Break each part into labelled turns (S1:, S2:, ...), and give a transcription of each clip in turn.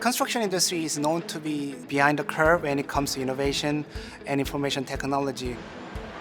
S1: construction industry is known to be behind the curve when it comes to innovation and information technology.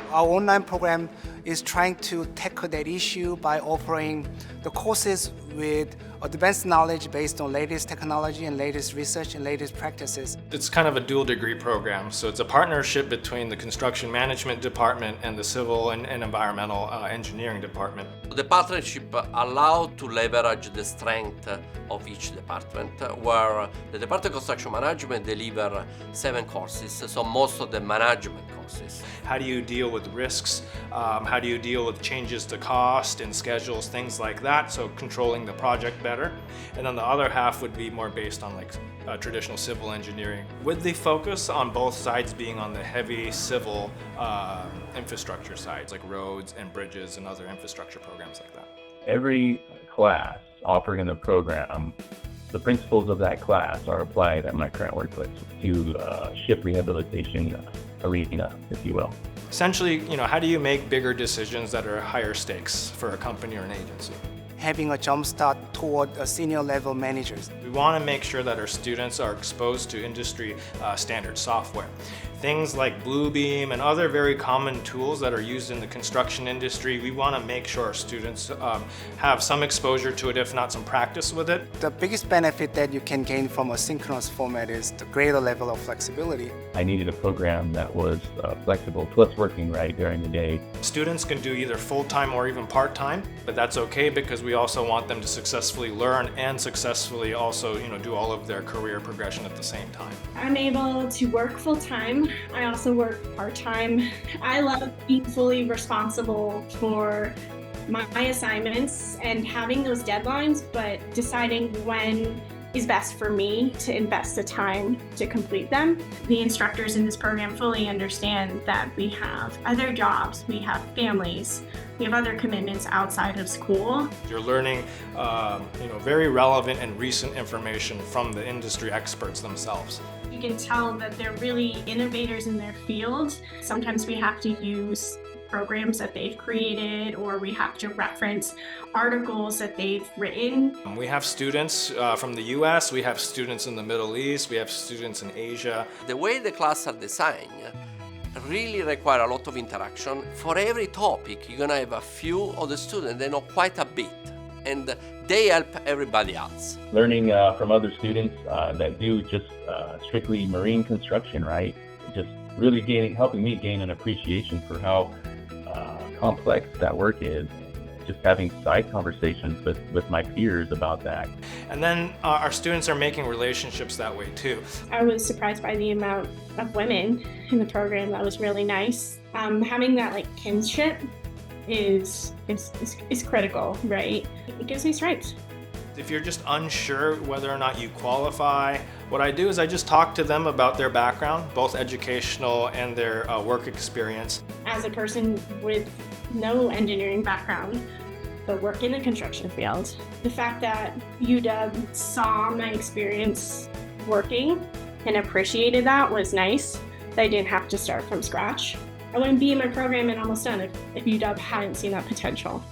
S1: Our online program is trying to tackle that issue by offering the courses with advanced knowledge based on latest technology and latest research and latest practices.
S2: It's kind of a dual degree program, so it's a partnership between the construction management department and the civil and environmental engineering department.
S3: The partnership allows to leverage the strength of each department, where the Department of Construction Management deliver 7 courses, so most of the management courses.
S2: How do you deal with risks? How do you deal with changes to cost and schedules, things like that, so controlling the project better. And then the other half would be more based on traditional civil engineering, with the focus on both sides being on the heavy civil infrastructure sides, like roads and bridges and other infrastructure programs like that.
S4: Every class offered in the program, the principles of that class are applied at my current workplace to ship rehabilitation arena, if you will.
S2: Essentially, how do you make bigger decisions that are higher stakes for a company or an agency?
S1: Having a jump start toward a senior level managers.
S2: We want to make sure that our students are exposed to industry standard software. Things like Bluebeam and other very common tools that are used in the construction industry, we want to make sure our students have some exposure to it, if not some practice with it.
S1: The biggest benefit that you can gain from a synchronous format is the greater level of flexibility.
S4: I needed a program that was flexible, plus working right during the day.
S2: Students can do either full-time or even part-time, but that's okay because we also want them to successfully learn and successfully also, do all of their career progression at the same time.
S5: I'm able to work full-time. I also work part-time. I love being fully responsible for my assignments and having those deadlines, but deciding when is best for me to invest the time to complete them. The instructors in this program fully understand that we have other jobs, we have families, we have other commitments outside of school.
S2: You're learning, very relevant and recent information from the industry experts themselves.
S5: You can tell that they're really innovators in their field. Sometimes we have to use programs that they've created, or we have to reference articles that they've written.
S2: We have students from the US, we have students in the Middle East, we have students in Asia.
S3: The way the classes are designed really require a lot of interaction. For every topic, you're gonna have a few of the students that know quite a bit, and they help everybody else.
S4: Learning from other students that do just strictly marine construction, right? Just really helping me gain an appreciation for how complex that work is. Just having side conversations with my peers about that.
S2: And then our students are making relationships that way too.
S5: I was surprised by the amount of women in the program. That was really nice. Having that kinship is critical, right? It gives me stripes.
S2: If you're just unsure whether or not you qualify, what I do is I just talk to them about their background, both educational and their work experience.
S5: As a person with no engineering background, but work in the construction field, the fact that UW saw my experience working and appreciated that was nice. That I didn't have to start from scratch. I wouldn't be in my program and almost done if UW hadn't seen that potential.